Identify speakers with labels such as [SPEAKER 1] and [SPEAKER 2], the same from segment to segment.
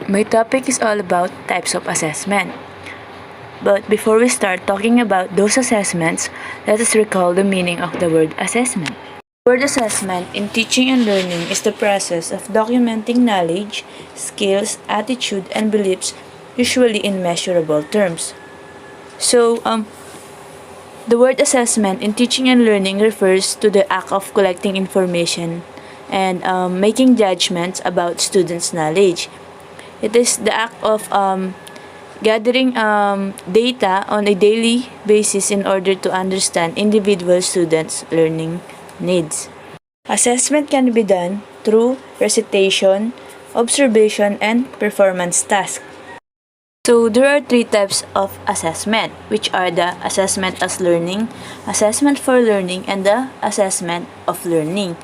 [SPEAKER 1] My topic is all about types of assessment. But before we start talking about those assessments, let us recall the meaning of the word assessment. The word assessment in teaching and learning is the process of documenting knowledge, skills, attitude, and beliefs, usually in measurable terms. The word assessment in teaching and learning refers to the act of collecting information and making judgments about students' knowledge. It is the act of gathering data on a daily basis in order to understand individual students' learning needs. Assessment can be done through recitation, observation, and performance tasks. So there are three types of assessment, which are the assessment as learning, assessment for learning, and the assessment of learning.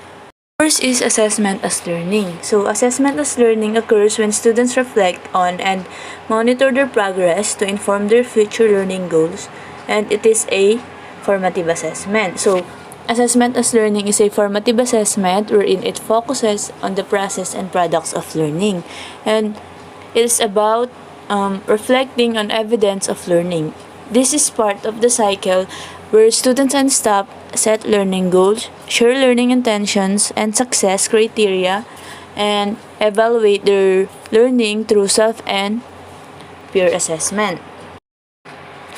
[SPEAKER 1] First is assessment as learning. So assessment as learning occurs when students reflect on and monitor their progress to inform their future learning goals, and it is a formative assessment. So assessment as learning is a formative assessment wherein it focuses on the process and products of learning, and it is about reflecting on evidence of learning. This is part of the cycle where students and staff set learning goals, share learning intentions and success criteria, and evaluate their learning through self and peer assessment.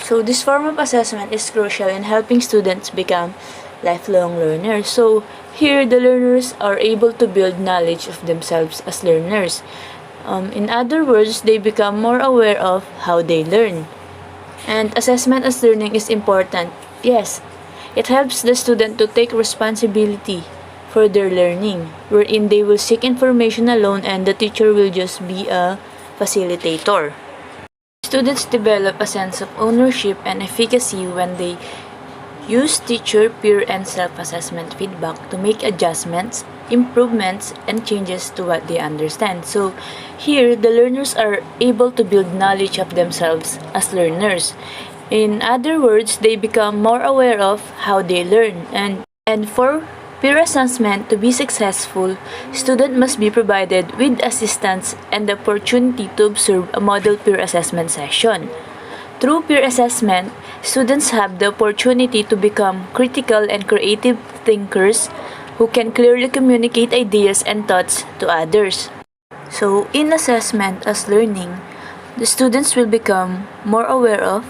[SPEAKER 1] So this form of assessment is crucial in helping students become lifelong learners. So here the learners are able to build knowledge of themselves as learners. In other words, they become more aware of how they learn. And assessment as learning is important. Yes, it helps the student to take responsibility for their learning, wherein they will seek information alone and the teacher will just be a facilitator. Students develop a sense of ownership and efficacy when they use teacher, peer, and self-assessment feedback to make adjustments, improvements, and changes to what they understand. So here, the learners are able to build knowledge of themselves as learners. In other words, they become more aware of how they learn. And for peer assessment to be successful, student must be provided with assistance and the opportunity to observe a model peer assessment session. Through peer assessment, students have the opportunity to become critical and creative thinkers who can clearly communicate ideas and thoughts to others. So, in assessment as learning, the students will become more aware of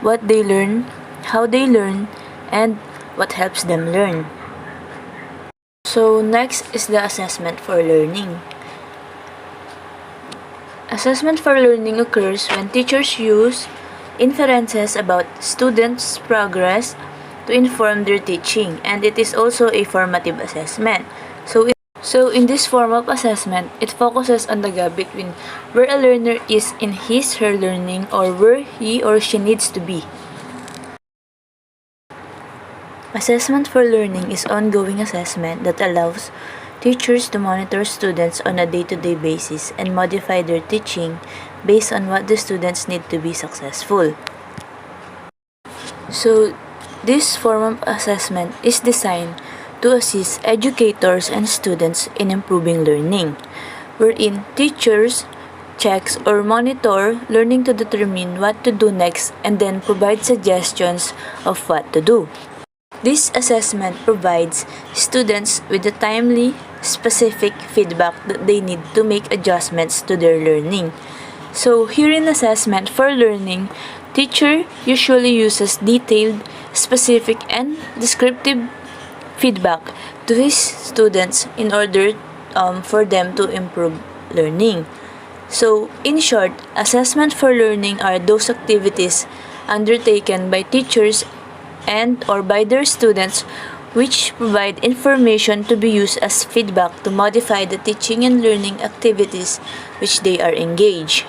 [SPEAKER 1] what they learn, how they learn, and what helps them learn. So, next is the assessment for learning. Assessment for learning occurs when teachers use inferences about students' progress to inform their teaching, and it is also a formative assessment. So in this form of assessment, it focuses on the gap between where a learner is in his/her learning or where he or she needs to be. Assessment for learning is ongoing assessment that allows teachers to monitor students on a day-to-day basis and modify their teaching based on what the students need to be successful. So, this form of assessment is designed to assist educators and students in improving learning, wherein teachers checks or monitor learning to determine what to do next and then provide suggestions of what to do. This assessment provides students with the timely, specific feedback that they need to make adjustments to their learning. So here in assessment for learning, teacher usually uses detailed, specific, and descriptive feedback to his students in order for them to improve learning. So in short, assessment for learning are those activities undertaken by teachers and or by their students which provide information to be used as feedback to modify the teaching and learning activities which they are engaged.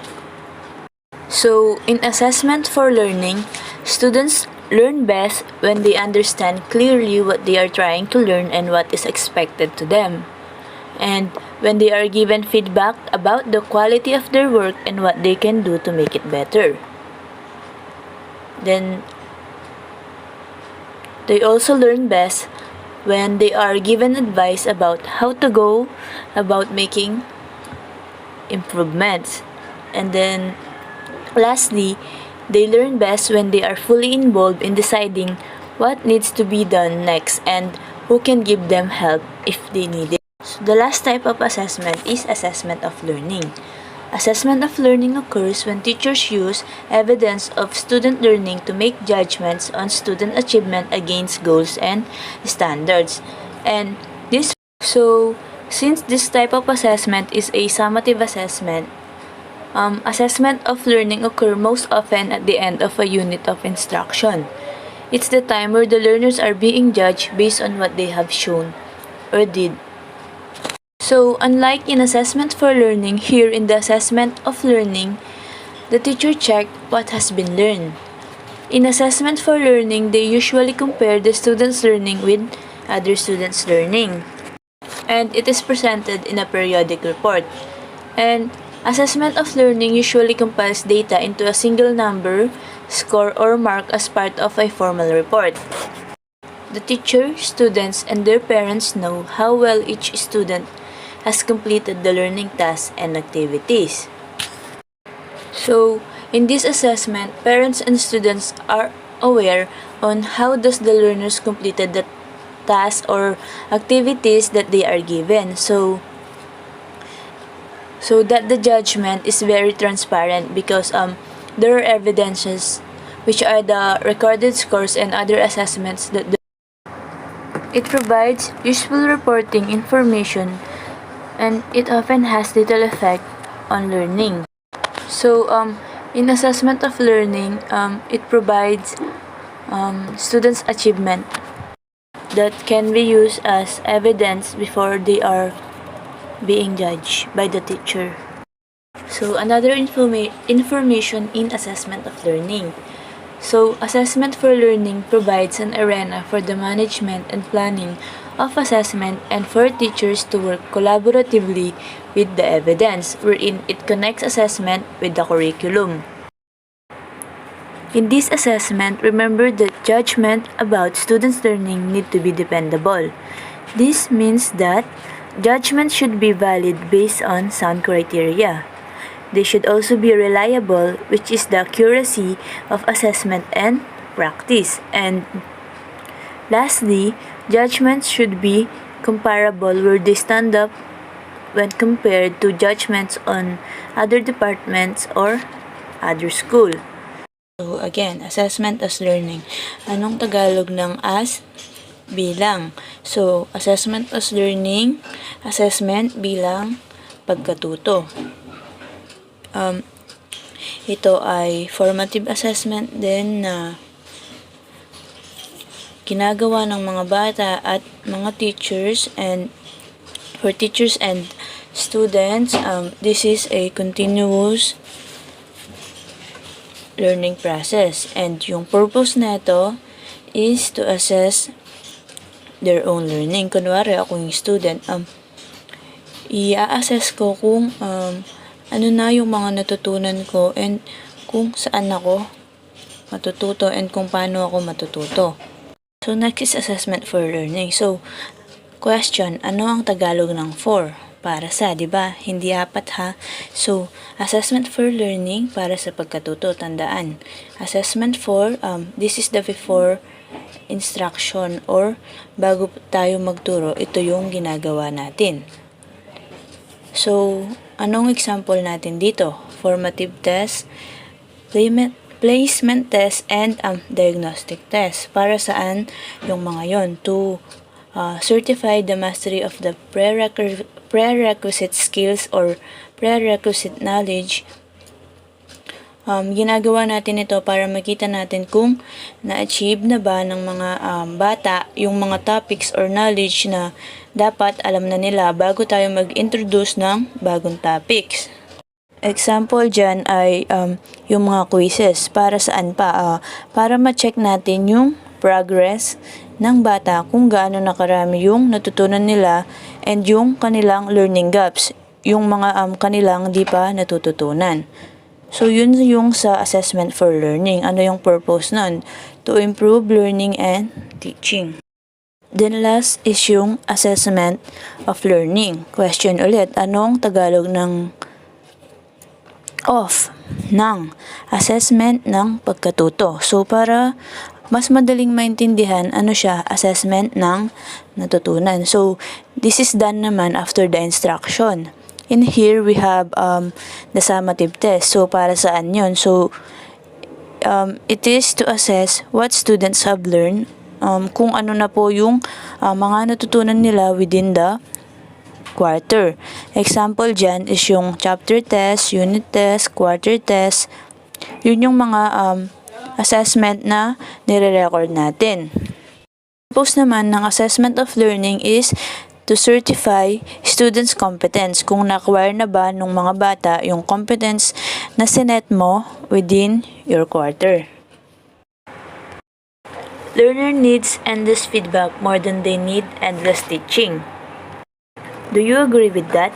[SPEAKER 1] So, in assessment for learning, students learn best when they understand clearly what they are trying to learn and what is expected to them, and when they are given feedback about the quality of their work and what they can do to make it better. Then, they also learn best when they are given advice about how to go about making improvements. And then, lastly, they learn best when they are fully involved in deciding what needs to be done next and who can give them help if they need it. So the last type of assessment is assessment of learning. Assessment of learning occurs when teachers use evidence of student learning to make judgments on student achievement against goals and standards. And since this type of assessment is a summative assessment, assessment of learning occur most often at the end of a unit of instruction. It's the time where the learners are being judged based on what they have shown or did. So, unlike in assessment for learning, here in the assessment of learning, the teacher checked what has been learned. In assessment for learning, they usually compare the student's learning with other students' learning. And it is presented in a periodic report. And assessment of learning usually compiles data into a single number, score, or mark as part of a formal report. The teacher, students, and their parents know how well each student has completed the learning tasks and activities. So, in this assessment, parents and students are aware on how does the learners completed the tasks or activities that they are given. So that the judgment is very transparent because there are evidences which are the recorded scores and other assessments it provides useful reporting information, and it often has little effect on learning. So, in assessment of learning, it provides students' achievement that can be used as evidence before they are being judged by the teacher. So, another information in assessment of learning. So, assessment for learning provides an arena for the management and planning of assessment and for teachers to work collaboratively with the evidence, wherein it connects assessment with the curriculum. In this assessment, remember that judgment about students' learning need to be dependable. This means that judgment should be valid based on sound criteria. They should also be reliable, which is the accuracy of assessment and practice. And lastly, judgments should be comparable where they stand up when compared to judgments on other departments or other school. So again, assessment as learning. Anong Tagalog ng as? Bilang. So, assessment as learning, assessment bilang pagkatuto. Ito ay formative assessment din na ginagawa ng mga bata at mga teachers, and for teachers and students, this is a continuous learning process, and yung purpose nito is to assess their own learning. Kunwari ako yung student, i-assess ko kung ano na yung mga natutunan ko and kung saan ako matututo and kung paano ako matututo. So, next is assessment for learning. So, question, ano ang Tagalog ng for? Para sa, di ba? Hindi apat ha. So, assessment for learning, para sa pagkatuto, tandaan. Assessment for, this is the before instruction or bago tayo magturo, ito yung ginagawa natin. So, anong example natin dito? Formative test, placement test, and diagnostic test. Para saan yung mga yon? To certify the mastery of the prerequisite skills or prerequisite knowledge. Ginagawa natin ito para makita natin kung na-achieve na ba ng mga bata yung mga topics or knowledge na dapat alam na nila bago tayo mag-introduce ng bagong topics. Example dyan ay yung mga quizzes. Para saan pa? Para ma-check natin yung progress ng bata kung gaano nakarami yung natutunan nila and yung kanilang learning gaps, yung mga kanilang di pa natututunan. So, yun yung sa assessment for learning. Ano yung purpose nun? To improve learning and teaching. Then last is yung assessment of learning. Question ulit, anong Tagalog ng of ng assessment ng pagkatuto. So, para mas madaling maintindihan, ano siya, assessment ng natutunan. So, this is done naman after the instruction. In here, we have the summative test. So, para saan yun? So, it is to assess what students have learned, kung ano na po yung mga natutunan nila within the quarter. Example dyan is yung chapter test, unit test, quarter test. Yun yung mga assessment na nire-record natin. Purpose naman ng assessment of learning is to certify students' competence, kung na-acquire na ba ng mga bata yung competence na sinet mo within your quarter. Learner needs endless feedback more than they need endless teaching. Do you agree with that?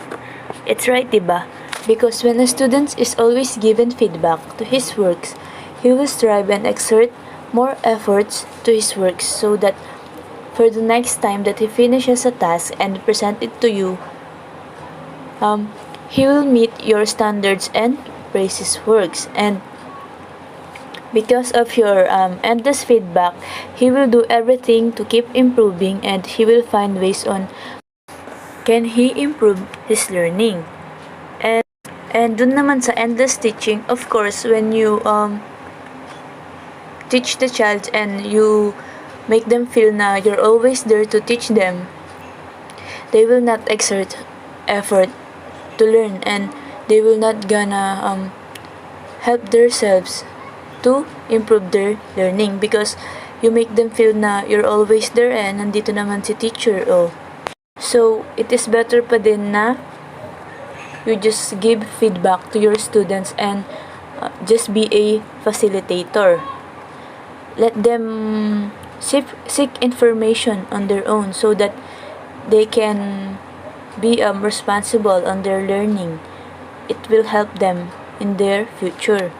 [SPEAKER 1] It's right, diba? Because when a student is always given feedback to his works, he will strive and exert more efforts to his works so that for the next time that he finishes a task and present it to you, he will meet your standards and praise his works. And because of your endless feedback, he will do everything to keep improving, and he will find ways on can he improve his learning. And dun naman sa endless teaching, of course, when you teach the child and you make them feel na you're always there to teach them, they will not exert effort to learn, and they will not gonna help themselves to improve their learning because you make them feel na you're always there and nandito naman si teacher. So, it is better pa din na you just give feedback to your students and just be a facilitator. Let them seek information on their own so that they can be responsible on their learning. It will help them in their future.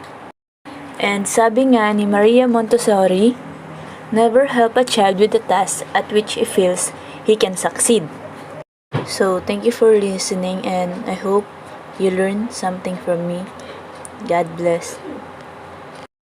[SPEAKER 1] And sabi nga ni Maria Montessori, never help a child with a task at which he feels he can succeed. So, thank you for listening, and I hope you learned something from me. God bless.